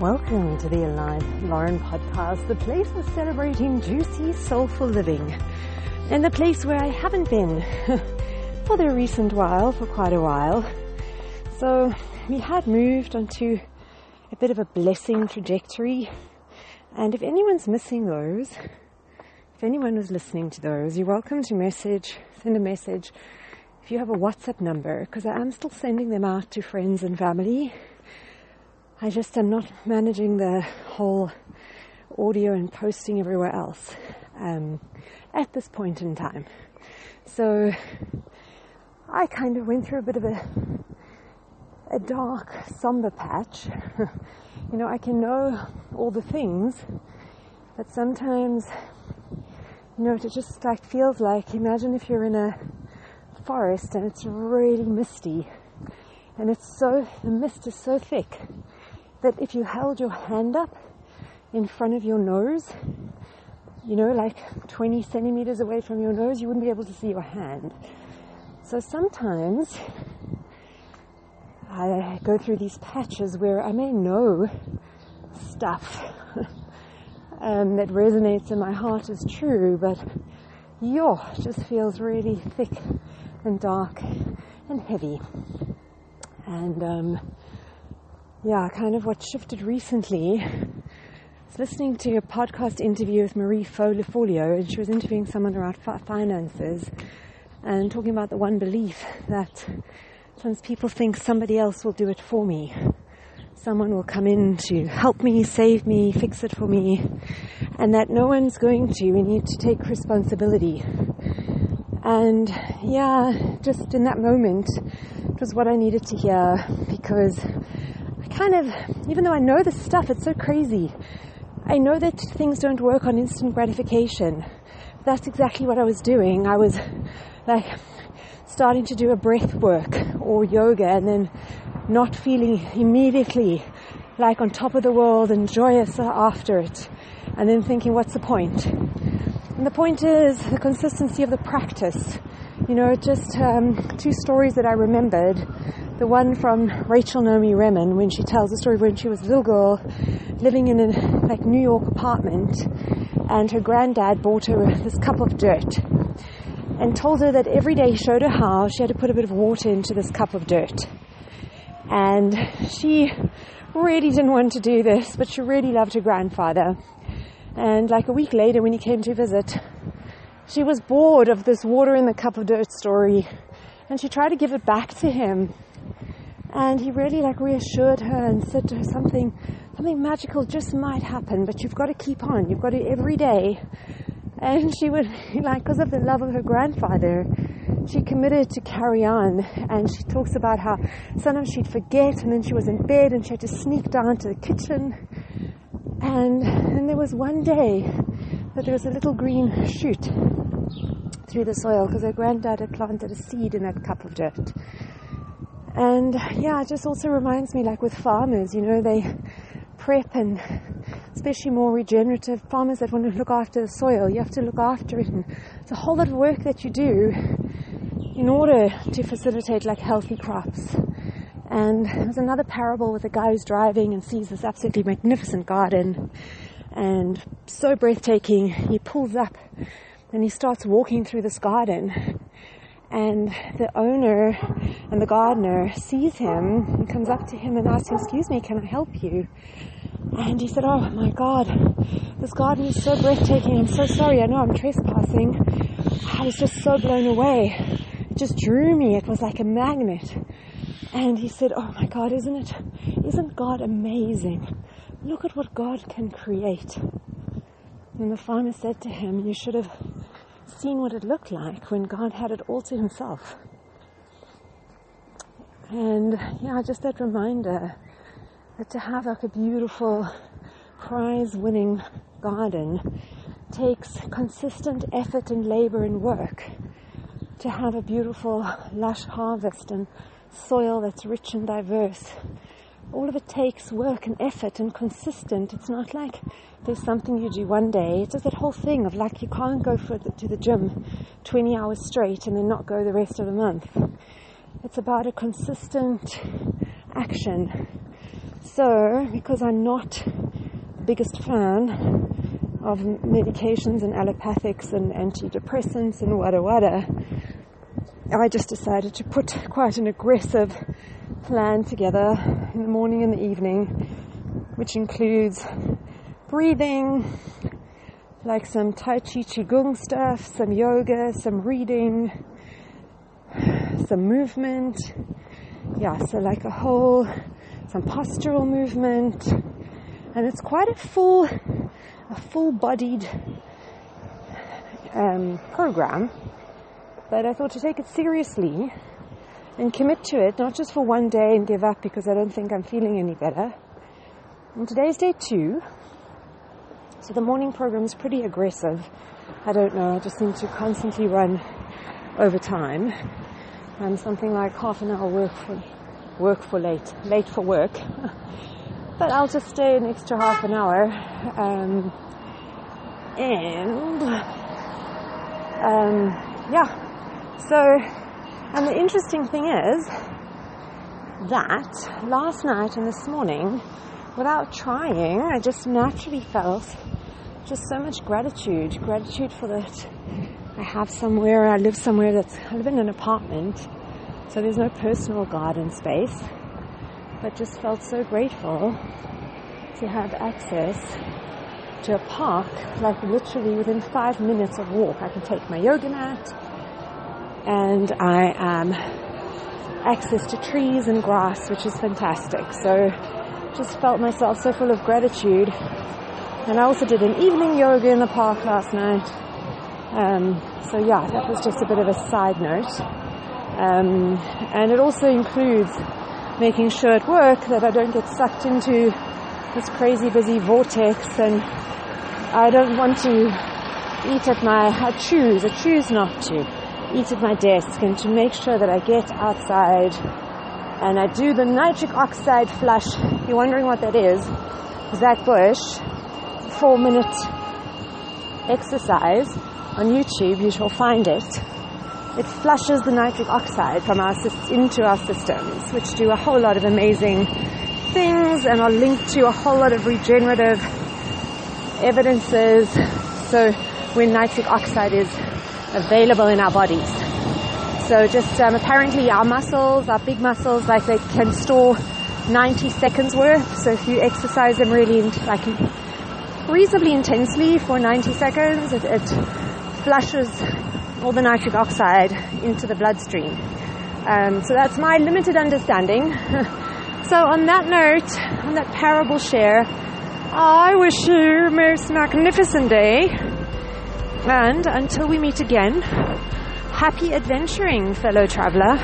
Welcome to the Alive Lauren podcast, the place for celebrating juicy, soulful living, and the place where I haven't been for quite a while. So we had moved onto a bit of a blessing trajectory, and if anyone's missing those, if anyone was listening to those, you're welcome to send a message if you have a WhatsApp number, because I am still sending them out to friends and family. I just am not managing the whole audio and posting everywhere else at this point in time. So I kind of went through a bit of a dark, somber patch. I can know all the things, but sometimes, it just feels like, imagine if you're in a forest and it's really misty, and the mist is so thick that if you held your hand up in front of your nose, 20 centimeters away from your nose, you wouldn't be able to see your hand. So sometimes I go through these patches where I may know stuff that resonates in my heart as true, but it just feels really thick and dark and heavy. And kind of what shifted recently, I was listening to a podcast interview with Marie Folio, and she was interviewing someone around finances and talking about the one belief that sometimes people think somebody else will do it for me. Someone will come in to help me, save me, fix it for me, and that no one's going to. We need to take responsibility. And just in that moment, it was what I needed to hear, because even though I know this stuff, it's so crazy. I know that things don't work on instant gratification. That's exactly what I was doing. I was starting to do a breath work or yoga, and then not feeling immediately on top of the world and joyous after it, and then thinking, what's the point? And the point is the consistency of the practice. Just two stories that I remembered. The one from Rachel Naomi Remen, when she tells the story when she was a little girl living in a New York apartment, and her granddad bought her this cup of dirt and told her that every day he showed her how she had to put a bit of water into this cup of dirt. And she really didn't want to do this, but she really loved her grandfather. And a week later, when he came to visit, she was bored of this water in the cup of dirt story, and she tried to give it back to him. And he really reassured her and said to her something magical just might happen, but you've got to keep on. You've got to every day. And she would, because of the love of her grandfather, she committed to carry on. And she talks about how sometimes she'd forget, and then she was in bed and she had to sneak down to the kitchen. And then there was one day that there was a little green shoot through the soil, because her granddad had planted a seed in that cup of dirt. And it just also reminds me, with farmers, they prep, and especially more regenerative farmers that want to look after the soil, you have to look after it, and it's a whole lot of work that you do in order to facilitate healthy crops. And there's another parable with a guy who's driving and sees this absolutely magnificent garden, and so breathtaking. He pulls up and he starts walking through this garden, and the owner and the gardener sees him and comes up to him and asks him, "Excuse me, can I help you?" And he said, "Oh my God, this garden is so breathtaking. I'm so sorry. I know I'm trespassing. I was just so blown away. It just drew me. It was like a magnet." And he said, "Oh my God, isn't God amazing? Look at what God can create." And the farmer said to him, "You should have seen what it looked like when God had it all to himself." And just that reminder that to have a beautiful prize-winning garden takes consistent effort and labor and work. To have a beautiful lush harvest and soil that's rich and diverse, all of it takes work and effort and consistent. It's not like there's something you do one day. It's just that whole thing of you can't go to the gym 20 hours straight and then not go the rest of the month. It's about a consistent action. So, because I'm not the biggest fan of medications and allopathics and antidepressants and wada, I just decided to put quite an aggressive plan together in the morning and the evening, which includes breathing, like some Tai Chi Qigong stuff, some yoga, some reading, some movement. Yeah, so like some postural movement. And it's quite a full-bodied program. But I thought to take it seriously and commit to it, not just for one day and give up because I don't think I'm feeling any better. And today's day 2. So the morning program is pretty aggressive. I don't know, I just seem to constantly run over time. Something like half an hour late for work. But I'll just stay an extra half an hour. So, and the interesting thing is that last night and this morning, without trying, I just naturally felt just so much gratitude for that I live somewhere I live in an apartment, so there's no personal garden space, but just felt so grateful to have access to a park, like literally within 5 minutes of walk. I can take my yoga mat, and I access to trees and grass, which is fantastic. So just felt myself so full of gratitude. And I also did an evening yoga in the park last night. So yeah, that was just a bit of a side note. And it also includes making sure at work that I don't get sucked into this crazy busy vortex, and I don't want to I choose not to eat at my desk, and to make sure that I get outside and I do the nitric oxide flush. If you're wondering what that is, Zach Bush, 4-minute exercise on YouTube, you shall find it. It flushes the nitric oxide from into our systems, which do a whole lot of amazing things and are linked to a whole lot of regenerative evidences. So when nitric oxide is available in our bodies. So just apparently our muscles, our big muscles, like they can store 90 seconds worth. So if you exercise them really reasonably intensely for 90 seconds, it flushes all the nitric oxide into the bloodstream. So that's my limited understanding. So on that note, on that parable share, I wish you a most magnificent day. And until we meet again, happy adventuring, fellow traveler.